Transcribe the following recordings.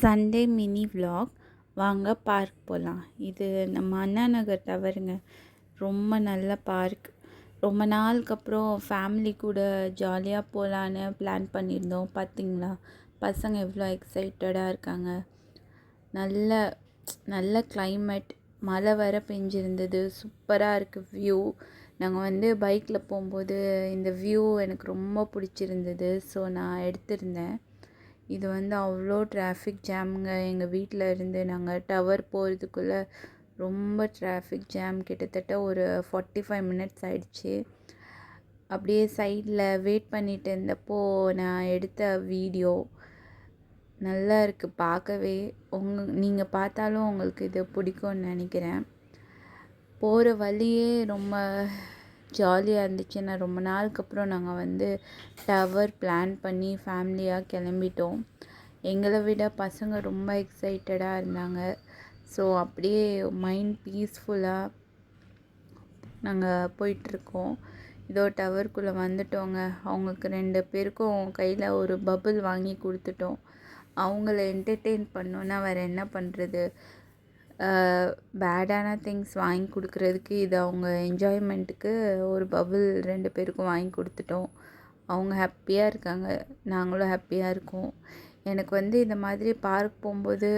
Sunday mini vlog. வாங்க park போகலாம். இது நம்ம அண்ணா நகர் டவருங்க. ரொம்ப நல்ல பார்க். ரொம்ப நாளுக்கு அப்புறம் ஃபேமிலி கூட ஜாலியாக போகலான்னு பிளான் பண்ணியிருந்தோம். பார்த்திங்களா, பசங்க எவ்வளோ எக்ஸைட்டடாக இருக்காங்க. நல்ல நல்ல கிளைமேட், மழை வர பெஞ்சிருந்தது. சூப்பராக இருக்குது வியூ. நாங்கள் பைக்கில் போகும்போது இந்த வியூ எனக்கு ரொம்ப பிடிச்சிருந்தது. ஸோ நான் எடுத்திருந்தேன். இது அவ்வளோ டிராஃபிக் ஜாமுங்க. எங்கள் வீட்டில் இருந்து நாங்கள் டவர் போகிறதுக்குள்ளே ரொம்ப டிராஃபிக் ஜாம். கிட்டத்தட்ட ஒரு 45 மினிட்ஸ் ஆயிடுச்சு. அப்படியே சைடில் வெயிட் பண்ணிட்டு இருந்தப்போ நான் எடுத்த வீடியோ நல்லா இருக்குது பார்க்கவே. நீங்கள் பார்த்தாலும் உங்களுக்கு இது பிடிக்கும்னு நினைக்கிறேன். போகிற வழியே ரொம்ப ஜாலியாக இருந்துச்சு. நான் ரொம்ப நாளுக்கு அப்புறம் நாங்கள் டவர் பிளான் பண்ணி ஃபேமிலியாக கிளம்பிட்டோம். எங்களை விட பசங்க ரொம்ப எக்ஸைட்டடாக இருந்தாங்க. ஸோ அப்படியே மைண்ட் பீஸ்ஃபுல்லாக நாங்கள் போயிட்டுருக்கோம். இதோ டவருக்குள்ளே வந்துட்டோங்க. அவங்களுக்கு 2 பேருக்கும் கையில் ஒரு பபுள் வாங்கி கொடுத்துட்டோம். அவங்கள என்டர்டெயின் பண்ணோன்னா வேறு என்ன பண்ணுறது. பேடான திங்ஸ் வாங்கி கொடுக்குறதுக்கு இது அவங்க என்ஜாய்மெண்ட்டுக்கு ஒரு பபுள் 2 பேருக்கும் வாங்கி கொடுத்துட்டோம். அவங்க ஹாப்பியாக இருக்காங்க, நாங்களும் ஹாப்பியாக இருக்கோம். எனக்கு இந்த மாதிரி பார்க் போகும்போது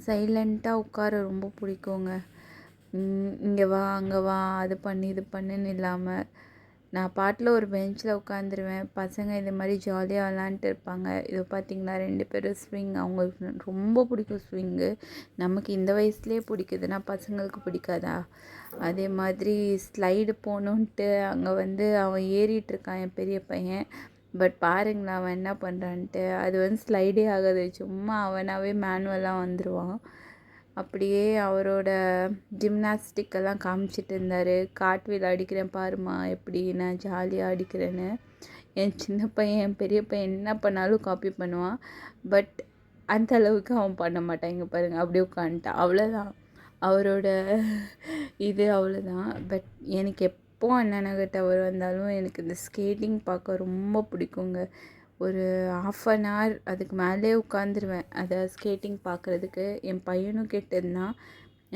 சைலண்ட்டாக உட்கார ரொம்ப பிடிக்குங்க. இங்கே வா அங்கே வா, அது பண்ணு இது பண்ணுன்னு இல்லாமல் நான் பாட்டில் ஒரு பெஞ்சில் உட்காந்துருவேன். பசங்க இது மாதிரி ஜாலியாக விளாண்டுட்டு இருப்பாங்க. இது பார்த்திங்களா, 2 பேரும் ஸ்விங். அவங்களுக்கு ரொம்ப பிடிக்கும் ஸ்விங்கு. நமக்கு இந்த வயசுலேயே பிடிக்குதுன்னா பசங்களுக்கு பிடிக்காதா? அதே மாதிரி ஸ்லைடு போகணுன்ட்டு அங்கே அவன் ஏறிட்டுருக்கான், என் பெரிய பையன். பட் பாருங்களா அவன் என்ன பண்ணுறான்ட்டு. அது ஸ்லைடே ஆகாது, சும்மா அவனாகவே மேனுவலாக வந்துடுவான். அப்படியே அவரோட ஜிம்னாஸ்டிக்கெல்லாம் காமிச்சிட்டு இருந்தார். காட்வீல் அடிக்கிறேன் பாருமா, எப்படி நான் ஜாலியாக அடிக்கிறேன்னு. என் சின்ன பையன், என் பெரிய பையன் என்ன பண்ணாலும் காப்பி பண்ணுவான். பட் அந்த அளவுக்கு அவன் பண்ண மாட்டான். இங்கே பாருங்கள், அப்படியே உட்காந்துட்டான். அவ்வளோதான் அவரோட இது, அவ்வளோதான். பட் எனக்கு எப்போ அண்ணா நகர் டவர் வந்தாலும் எனக்கு இந்த ஸ்கேட்டிங் பார்க்க ரொம்ப பிடிக்குங்க. ஒரு 1/2 hour அதுக்கு மேலே உட்காந்துருவேன் அதை ஸ்கேட்டிங் பார்க்குறதுக்கு. என் பையனும் கேட்டிருந்தான்,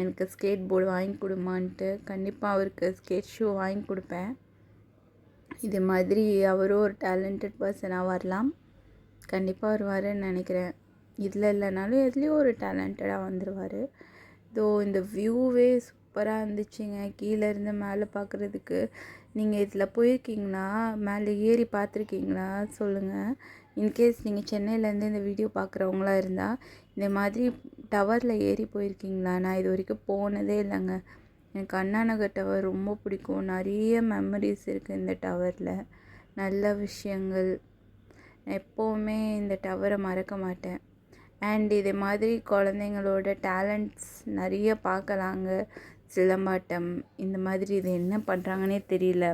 எனக்கு ஸ்கேட் போர்டு வாங்கி கொடுமான்ட்டு. கண்டிப்பாக அவருக்கு ஸ்கேட் ஷூ வாங்கி கொடுப்பேன். இது மாதிரி அவரும் ஒரு டேலண்டட் பர்சனாக வரலாம். கண்டிப்பாக வருவாருன்னு நினைக்கிறேன். இதில் இல்லைனாலும் எதுலேயும் ஒரு டேலண்டடாக வந்துடுவார். இதோ இந்த வியூவே சூப்பராக இருந்துச்சுங்க. கீழே இருந்து மேலே பார்க்குறதுக்கு. நீங்கள் இதில் போயிருக்கீங்களா? மேலே ஏறி பார்த்துருக்கீங்களா சொல்லுங்கள். இன்கேஸ் நீங்கள் சென்னையிலேருந்து இந்த வீடியோ பார்க்குறவங்களா இருந்தால் இந்த மாதிரி டவரில் ஏறி போயிருக்கீங்களா? நான் இது வரைக்கும் போனதே இல்லைங்க. எனக்கு அண்ணா நகர் டவர் ரொம்ப பிடிக்கும். நிறைய மெமரிஸ் இருக்குது இந்த டவரில், நல்ல விஷயங்கள். எப்போவுமே இந்த டவரை மறக்க மாட்டேன். அண்ட் இதே மாதிரி குழந்தைங்களோட டேலண்ட்ஸ் நிறைய பார்க்கலாங்க. சிலம்பாட்டம் இந்த மாதிரி இது என்ன பண்ணுறாங்கன்னே தெரியல.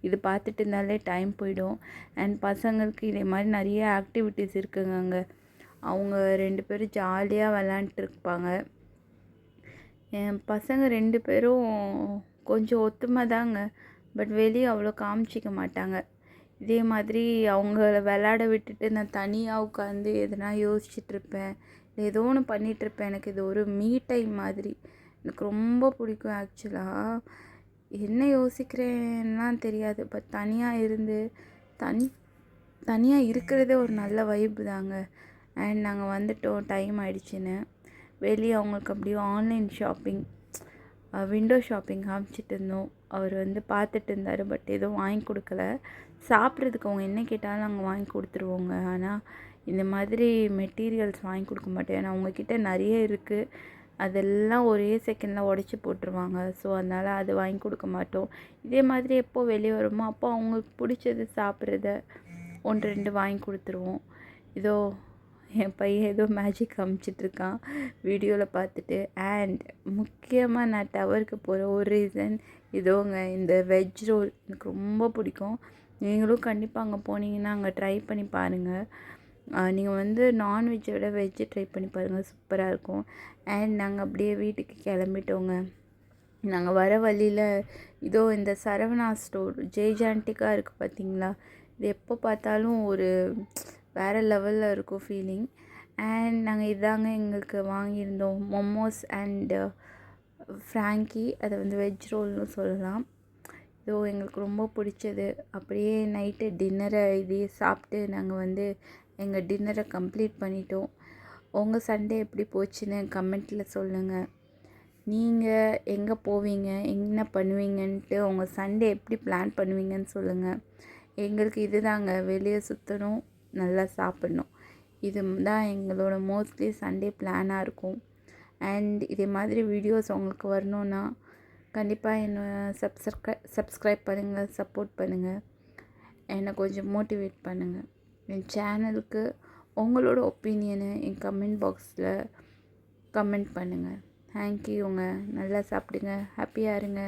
இது பார்த்துட்டு இருந்தாலே டைம் போயிடும். அண்ட் பசங்களுக்கு இதே மாதிரி நிறைய ஆக்டிவிட்டீஸ் இருக்குங்க அங்கே. அவங்க 2 பேரும் ஜாலியாக விளாண்டுருப்பாங்க. என் பசங்க 2 பேரும் கொஞ்சம் ஒத்துமை தாங்க. பட் வெளியே அவ்வளோ காமிச்சிக்க மாட்டாங்க. இதே மாதிரி அவங்கள விளாட விட்டுட்டு நான் தனியாக உட்காந்து எதனா யோசிச்சுட்ருப்பேன், ஏதோ ஒன்று பண்ணிகிட்ருப்பேன். எனக்கு இது ஒரு மீ டைம் மாதிரி. எனக்கு ரொம்ப பிடிக்கும் ஆக்சுவலாக. என்ன யோசிக்கிறேன்லாம் தெரியாது. பட் தனியாக இருந்து தனியாக இருக்கிறதே ஒரு நல்ல வைப்பு தாங்க. அண்ட் நாங்கள் வந்துட்டோம், டைம் ஆயிடுச்சுன்னு. வெளியே அவங்களுக்கு அப்படியே ஆன்லைன் ஷாப்பிங், விண்டோ ஷாப்பிங் காமிச்சிட்டு இருந்தோம். அவர் பார்த்துட்டு இருந்தார். பட் எதுவும் வாங்கி கொடுக்கல. சாப்பிட்றதுக்கு அவங்க என்ன கேட்டாலும் நாங்கள் வாங்கி கொடுத்துருவோங்க. ஆனால் இந்த மாதிரி மெட்டீரியல்ஸ் வாங்கி கொடுக்க மாட்டேன். ஏன்னா அவங்கக்கிட்ட நிறைய இருக்குது, அதெல்லாம் ஒரே செகண்டில் உடச்சி போட்டுருவாங்க. ஸோ அதனால் அது வாங்கி கொடுக்க மாட்டோம். இதே மாதிரி எப்போ வெளியே வருமோ அப்போ அவங்களுக்கு பிடிச்சது சாப்பிட்றத 1-2 வாங்கி கொடுத்துருவோம். இதோ என் பையன் ஏதோ மேஜிக் காமிச்சிட்ருக்கான் வீடியோவில் பார்த்துட்டு. அண்ட் முக்கியமாக நான் டவருக்கு போகிற ஒரு ரீசன் இதோங்க, இந்த வெஜ் ரோல் எனக்கு ரொம்ப பிடிக்கும். நீங்களும் கண்டிப்பாக அங்கே போனீங்கன்னா அங்கே ட்ரை பண்ணி பாருங்கள். நீங்கள் நான்வெஜ்ஜை விட வெஜ்ஜு ட்ரை பண்ணி பாருங்கள், சூப்பராக இருக்கும். அண்ட் நாங்கள் அப்படியே வீட்டுக்கு கிளம்பிட்டோங்க. நாங்கள் வர வழியில் இதோ இந்த சரவணா ஸ்டோர் ஜெய்ஜாண்டிக்காக இருக்குது பார்த்திங்களா. இது எப்போ பார்த்தாலும் ஒரு வேறு லெவலில் இருக்கும் ஃபீலிங். அண்ட் நாங்கள் இதாங்க எங்களுக்கு வாங்கியிருந்தோம் மொமோஸ் அண்டு ஃப்ராங்கி, அதை வந்து வெஜ் ரோல்னு சொல்லலாம். இதோ எங்களுக்கு ரொம்ப பிடிச்சது. அப்படியே நைட்டு டின்னரை இதையே சாப்பிட்டு நாங்கள் வந்து எங்கள் டின்னரை கம்ப்ளீட் பண்ணிட்டோம். உங்கள் சண்டே எப்படி போச்சுன்னு கமெண்ட்டில் சொல்லுங்கள். நீங்கள் எங்கே போவீங்க, என்ன பண்ணுவீங்கன்ட்டு உங்கள் சண்டே எப்படி பிளான் பண்ணுவீங்கன்னு சொல்லுங்கள். எங்களுக்கு இது தாங்க, வெளியே சுற்றணும், நல்லா சாப்பிட்ணும். இது தான் எங்களோட மோஸ்ட்லி சண்டே பிளானாக இருக்கும். அண்ட் இதே மாதிரி வீடியோஸ் உங்களுக்கு வரணுன்னா கண்டிப்பாக என்னை சப்ஸ்கிரைப் பண்ணுங்கள், சப்போர்ட் பண்ணுங்கள், என்னை கொஞ்சம் மோட்டிவேட் பண்ணுங்கள். என் சேனலுக்கு உங்களோட ஒப்பீனியனை என் கமெண்ட் பாக்ஸில் கமெண்ட் பண்ணுங்கள். தேங்க்யூங்க. நல்லா சாப்பிடுங்க, ஹாப்பியாக இருங்க.